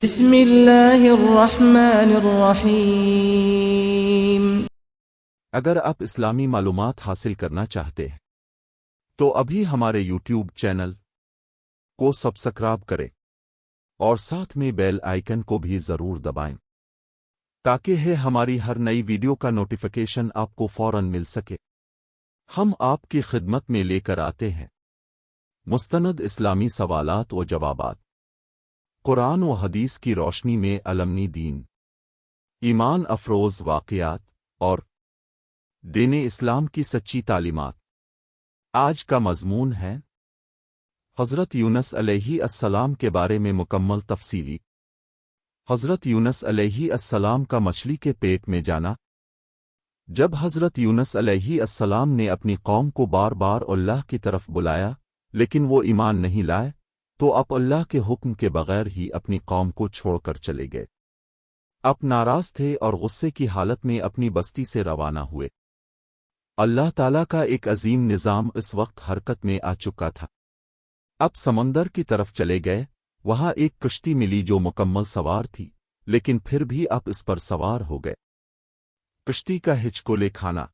بسم اللہ الرحمن الرحیم۔ اگر آپ اسلامی معلومات حاصل کرنا چاہتے ہیں تو ابھی ہمارے یوٹیوب چینل کو سبسکرائب کریں اور ساتھ میں بیل آئیکن کو بھی ضرور دبائیں تاکہ ہماری ہر نئی ویڈیو کا نوٹیفیکیشن آپ کو فوراً مل سکے۔ ہم آپ کی خدمت میں لے کر آتے ہیں مستند اسلامی سوالات و جوابات، قرآن و حدیث کی روشنی میں علمنی دین، ایمان افروز واقعات اور دین اسلام کی سچی تعلیمات۔ آج کا مضمون ہے حضرت یونس علیہ السلام کے بارے میں مکمل تفصیلی۔ حضرت یونس علیہ السلام کا مچھلی کے پیٹ میں جانا۔ جب حضرت یونس علیہ السلام نے اپنی قوم کو بار بار اللہ کی طرف بلایا لیکن وہ ایمان نہیں لائے تو آپ اللہ کے حکم کے بغیر ہی اپنی قوم کو چھوڑ کر چلے گئے۔ آپ ناراض تھے اور غصے کی حالت میں اپنی بستی سے روانہ ہوئے۔ اللہ تعالیٰ کا ایک عظیم نظام اس وقت حرکت میں آ چکا تھا۔ اب سمندر کی طرف چلے گئے، وہاں ایک کشتی ملی جو مکمل سوار تھی، لیکن پھر بھی آپ اس پر سوار ہو گئے۔ کشتی کا ہچکولے کھانا۔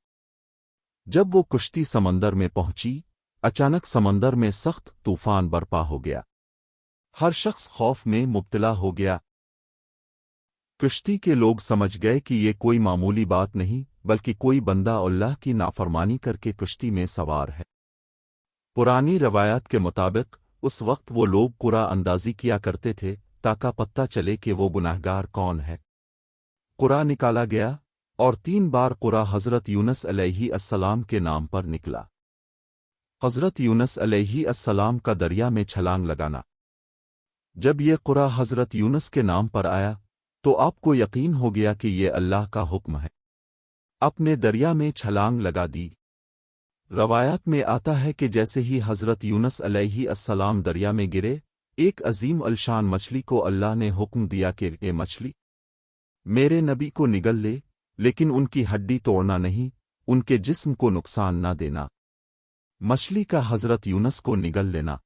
جب وہ کشتی سمندر میں پہنچی، اچانک سمندر میں سخت طوفان برپا ہو گیا۔ ہر شخص خوف میں مبتلا ہو گیا۔ کشتی کے لوگ سمجھ گئے کہ یہ کوئی معمولی بات نہیں بلکہ کوئی بندہ اللہ کی نافرمانی کر کے کشتی میں سوار ہے۔ پرانی روایات کے مطابق اس وقت وہ لوگ قرعہ اندازی کیا کرتے تھے تاکہ پتہ چلے کہ وہ گناہگار کون ہے۔ قرعہ نکالا گیا اور 3 بار قرعہ حضرت یونس علیہ السلام کے نام پر نکلا۔ حضرت یونس علیہ السلام کا دریا میں چھلانگ لگانا۔ جب یہ قرعہ حضرت یونس کے نام پر آیا تو آپ کو یقین ہو گیا کہ یہ اللہ کا حکم ہے۔ اپنے دریا میں چھلانگ لگا دی۔ روایات میں آتا ہے کہ جیسے ہی حضرت یونس علیہ السلام دریا میں گرے، ایک عظیم الشان مچھلی کو اللہ نے حکم دیا کہ اے مچھلی، میرے نبی کو نگل لے، لیکن ان کی ہڈی توڑنا نہیں، ان کے جسم کو نقصان نہ دینا۔ مچھلی کا حضرت یونس کو نگل لینا۔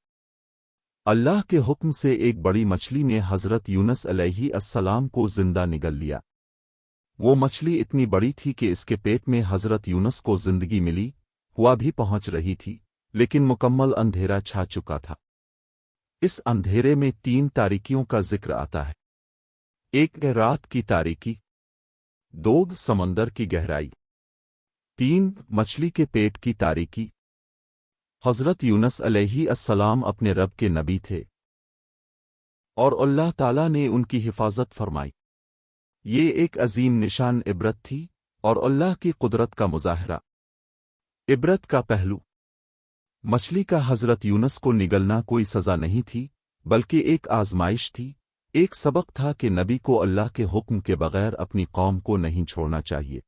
اللہ کے حکم سے ایک بڑی مچھلی نے حضرت یونس علیہ السلام کو زندہ نگل لیا۔ وہ مچھلی اتنی بڑی تھی کہ اس کے پیٹ میں حضرت یونس کو زندگی ملی ہوا بھی پہنچ رہی تھی، لیکن مکمل اندھیرا چھا چکا تھا۔ اس اندھیرے میں 3 تاریکیوں کا ذکر آتا ہے۔ 1 رات کی تاریکی، 2 سمندر کی گہرائی، 3 مچھلی کے پیٹ کی تاریکی۔ حضرت یونس علیہ السلام اپنے رب کے نبی تھے اور اللہ تعالیٰ نے ان کی حفاظت فرمائی۔ یہ ایک عظیم نشان عبرت تھی اور اللہ کی قدرت کا مظاہرہ۔ عبرت کا پہلو، مچھلی کا حضرت یونس کو نگلنا کوئی سزا نہیں تھی بلکہ ایک آزمائش تھی، ایک سبق تھا کہ نبی کو اللہ کے حکم کے بغیر اپنی قوم کو نہیں چھوڑنا چاہیے۔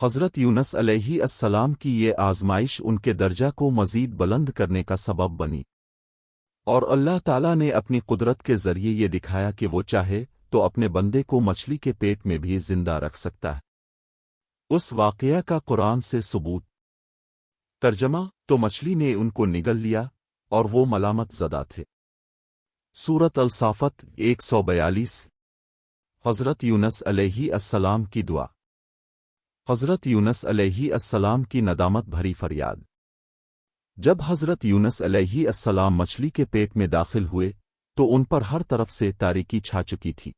حضرت یونس علیہ السلام کی یہ آزمائش ان کے درجہ کو مزید بلند کرنے کا سبب بنی، اور اللہ تعالیٰ نے اپنی قدرت کے ذریعے یہ دکھایا کہ وہ چاہے تو اپنے بندے کو مچھلی کے پیٹ میں بھی زندہ رکھ سکتا ہے۔ اس واقعہ کا قرآن سے ثبوت۔ ترجمہ، تو مچھلی نے ان کو نگل لیا اور وہ ملامت زدہ تھے۔ سورۃ الصافات 142۔ حضرت یونس علیہ السلام کی دعا۔ حضرت یونس علیہ السلام کی ندامت بھری فریاد۔ جب حضرت یونس علیہ السلام مچھلی کے پیٹ میں داخل ہوئے تو ان پر ہر طرف سے تاریکی چھا چکی تھی۔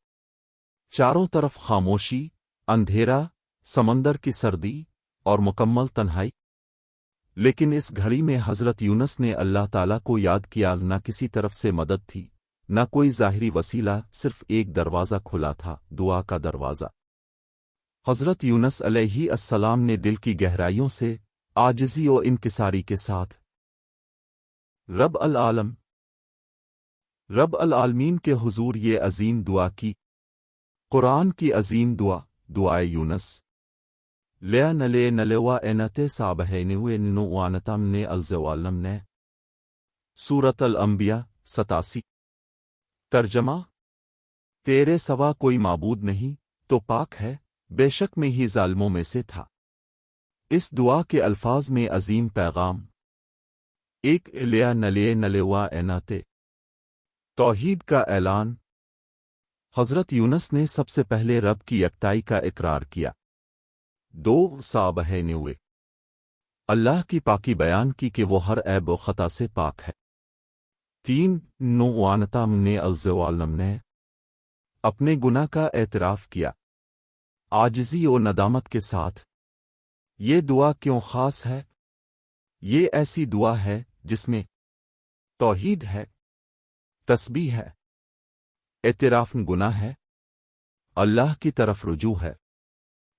چاروں طرف خاموشی، اندھیرا، سمندر کی سردی اور مکمل تنہائی۔ لیکن اس گھڑی میں حضرت یونس نے اللہ تعالیٰ کو یاد کیا۔ نہ کسی طرف سے مدد تھی، نہ کوئی ظاہری وسیلہ، صرف ایک دروازہ کھلا تھا، دعا کا دروازہ۔ حضرت یونس علیہ السلام نے دل کی گہرائیوں سے عاجزی و انکساری کے ساتھ رب العالمین کے حضور یہ عظیم دعا کی۔ قرآن کی عظیم دعا، دعائے یونس۔ لیا نلے نلوا اینت صابہ نوے نوانتم نے الزوالم نے۔ سورۃ الانبیاء 87۔ ترجمہ، تیرے سوا کوئی معبود نہیں تو پاک ہے، بے شک میں ہی ظالموں میں سے تھا۔ اس دعا کے الفاظ میں عظیم پیغام۔ 1 لیا نلے نلوا اینت، توحید کا اعلان۔ حضرت یونس نے سب سے پہلے رب کی یکتائی کا اقرار کیا۔ 2 صابہ نوے اللہ کی پاکی بیان کی کہ وہ ہر عیب و خطا سے پاک ہے۔ 3 نوانتا نے الزوالم نے اپنے گناہ کا اعتراف کیا عاجزی و ندامت کے ساتھ۔ یہ دعا کیوں خاص ہے؟ یہ ایسی دعا ہے جس میں توحید ہے، تسبیح ہے، اعتراف گناہ ہے، اللہ کی طرف رجوع ہے۔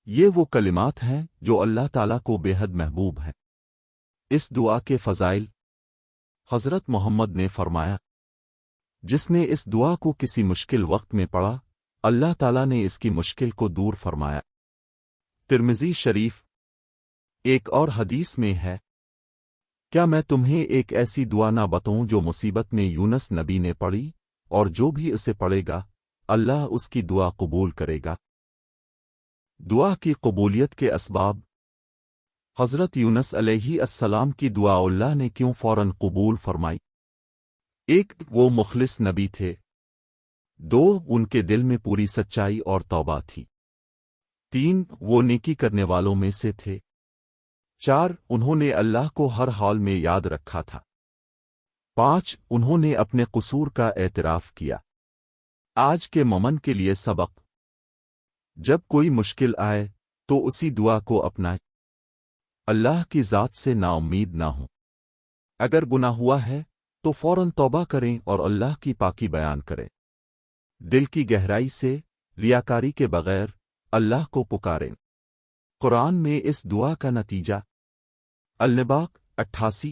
یہ وہ کلمات ہیں جو اللہ تعالیٰ کو بے حد محبوب ہیں۔ اس دعا کے فضائل حضرت محمد نے فرمایا، جس نے اس دعا کو کسی مشکل وقت میں پڑھا اللہ تعالیٰ نے اس کی مشکل کو دور فرمایا۔ ترمذی شریف۔ ایک اور حدیث میں ہے، کیا میں تمہیں ایک ایسی دعا نہ بتاؤں جو مصیبت میں یونس نبی نے پڑھی اور جو بھی اسے پڑھے گا اللہ اس کی دعا قبول کرے گا۔ دعا کی قبولیت کے اسباب۔ حضرت یونس علیہ السلام کی دعا اللہ نے کیوں فوراً قبول فرمائی؟ 1 وہ مخلص نبی تھے۔ 2 ان کے دل میں پوری سچائی اور توبہ تھی۔ 3 وہ نیکی کرنے والوں میں سے تھے۔ 4 انہوں نے اللہ کو ہر حال میں یاد رکھا تھا۔ 5 انہوں نے اپنے قصور کا اعتراف کیا۔ آج کے مومن کے لیے سبق، جب کوئی مشکل آئے تو اسی دعا کو اپنائیں۔ اللہ کی ذات سے نا امید نہ ہوں۔ اگر گناہ ہوا ہے تو فوراً توبہ کریں اور اللہ کی پاکی بیان کریں۔ دل کی گہرائی سے ریاکاری کے بغیر اللہ کو پکاریں۔ قرآن میں اس دعا کا نتیجہ النباء 88۔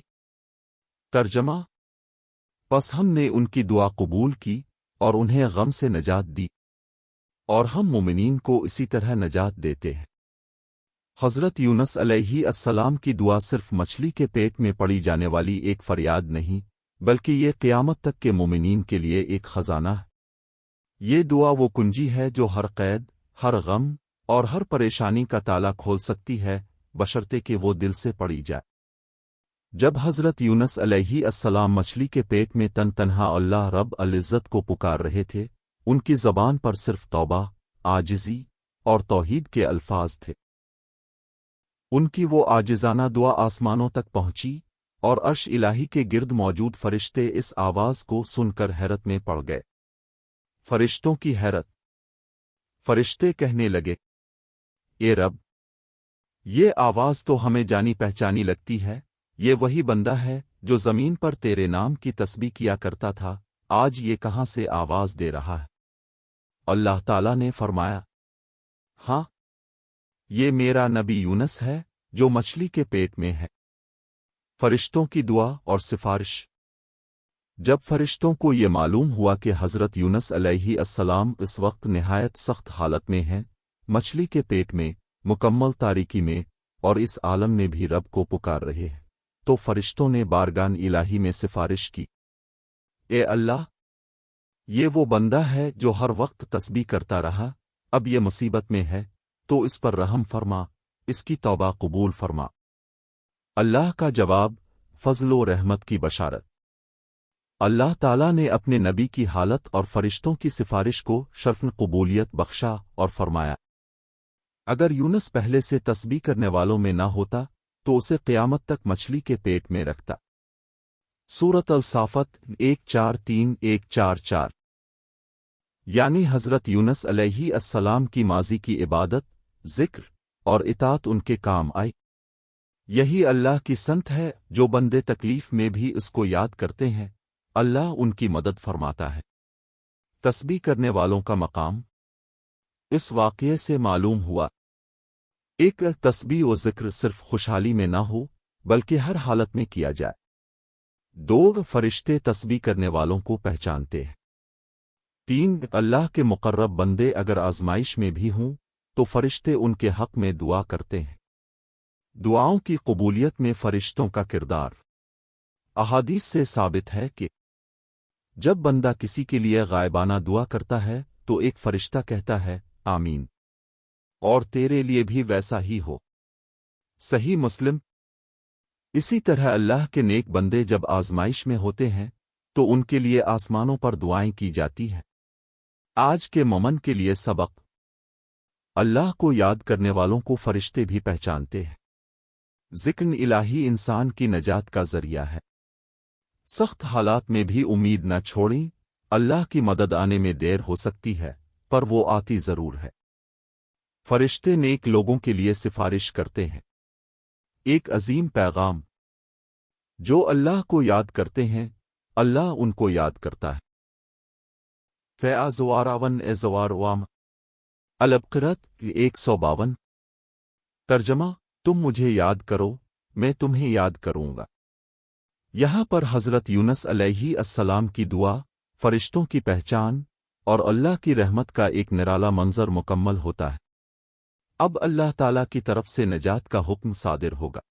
ترجمہ، پس ہم نے ان کی دعا قبول کی اور انہیں غم سے نجات دی، اور ہم مومنین کو اسی طرح نجات دیتے ہیں۔ حضرت یونس علیہ السلام کی دعا صرف مچھلی کے پیٹ میں پڑی جانے والی ایک فریاد نہیں، بلکہ یہ قیامت تک کے مومنین کے لیے ایک خزانہ ہے۔ یہ دعا وہ کنجی ہے جو ہر قید، ہر غم اور ہر پریشانی کا تالا کھول سکتی ہے، بشرطے کہ وہ دل سے پڑھی جائے۔ جب حضرت یونس علیہ السلام مچھلی کے پیٹ میں تنہا اللہ رب العزت کو پکار رہے تھے، ان کی زبان پر صرف توبہ، عاجزی اور توحید کے الفاظ تھے۔ ان کی وہ عاجزانہ دعا آسمانوں تک پہنچی اور عرش الہی کے گرد موجود فرشتے اس آواز کو سن کر حیرت میں پڑ گئے۔ فرشتوں کی حیرت۔ فرشتے کہنے لگے، اے رب، یہ آواز تو ہمیں جانی پہچانی لگتی ہے، یہ وہی بندہ ہے جو زمین پر تیرے نام کی تسبیح کیا کرتا تھا، آج یہ کہاں سے آواز دے رہا ہے؟ اللہ تعالیٰ نے فرمایا، ہاں، یہ میرا نبی یونس ہے جو مچھلی کے پیٹ میں ہے۔ فرشتوں کی دعا اور سفارش۔ جب فرشتوں کو یہ معلوم ہوا کہ حضرت یونس علیہ السلام اس وقت نہایت سخت حالت میں ہیں، مچھلی کے پیٹ میں، مکمل تاریکی میں، اور اس عالم میں بھی رب کو پکار رہے ہیں، تو فرشتوں نے بارگاہ الہی میں سفارش کی، اے اللہ، یہ وہ بندہ ہے جو ہر وقت تسبیح کرتا رہا، اب یہ مصیبت میں ہے تو اس پر رحم فرما، اس کی توبہ قبول فرما۔ اللہ کا جواب، فضل و رحمت کی بشارت۔ اللہ تعالیٰ نے اپنے نبی کی حالت اور فرشتوں کی سفارش کو شرفن قبولیت بخشا اور فرمایا، اگر یونس پہلے سے تسبیح کرنے والوں میں نہ ہوتا تو اسے قیامت تک مچھلی کے پیٹ میں رکھتا۔ سورۃ الصافات 1:43-1:44۔ یعنی حضرت یونس علیہ السلام کی ماضی کی عبادت، ذکر اور اطاعت ان کے کام آئی۔ یہی اللہ کی سنت ہے، جو بندے تکلیف میں بھی اس کو یاد کرتے ہیں، اللہ ان کی مدد فرماتا ہے۔ تسبیح کرنے والوں کا مقام۔ اس واقعے سے معلوم ہوا، ایک، تسبیح و ذکر صرف خوشحالی میں نہ ہو بلکہ ہر حالت میں کیا جائے۔ 2، فرشتے تسبیح کرنے والوں کو پہچانتے ہیں۔ 3، اللہ کے مقرب بندے اگر آزمائش میں بھی ہوں تو فرشتے ان کے حق میں دعا کرتے ہیں۔ دعاؤں کی قبولیت میں فرشتوں کا کردار۔ احادیث سے ثابت ہے کہ جب بندہ کسی کے لیے غائبانہ دعا کرتا ہے تو ایک فرشتہ کہتا ہے، آمین، اور تیرے لیے بھی ویسا ہی ہو۔ صحیح مسلم۔ اسی طرح اللہ کے نیک بندے جب آزمائش میں ہوتے ہیں تو ان کے لیے آسمانوں پر دعائیں کی جاتی ہیں۔ آج کے مومن کے لیے سبق: اللہ کو یاد کرنے والوں کو فرشتے بھی پہچانتے ہیں۔ ذکر الہی انسان کی نجات کا ذریعہ ہے۔ سخت حالات میں بھی امید نہ چھوڑیں، اللہ کی مدد آنے میں دیر ہو سکتی ہے پر وہ آتی ضرور ہے۔ فرشتے نیک لوگوں کے لیے سفارش کرتے ہیں۔ ایک عظیم پیغام: جو اللہ کو یاد کرتے ہیں اللہ ان کو یاد کرتا ہے۔ فَأَزْوَارَوَنْ اَزْوَارُوَام البقرۃ 152۔ ترجمہ: تم مجھے یاد کرو میں تمہیں یاد کروں گا۔ یہاں پر حضرت یونس علیہ السلام کی دعا، فرشتوں کی پہچان اور اللہ کی رحمت کا ایک نرالا منظر مکمل ہوتا ہے۔ اب اللہ تعالیٰ کی طرف سے نجات کا حکم صادر ہوگا۔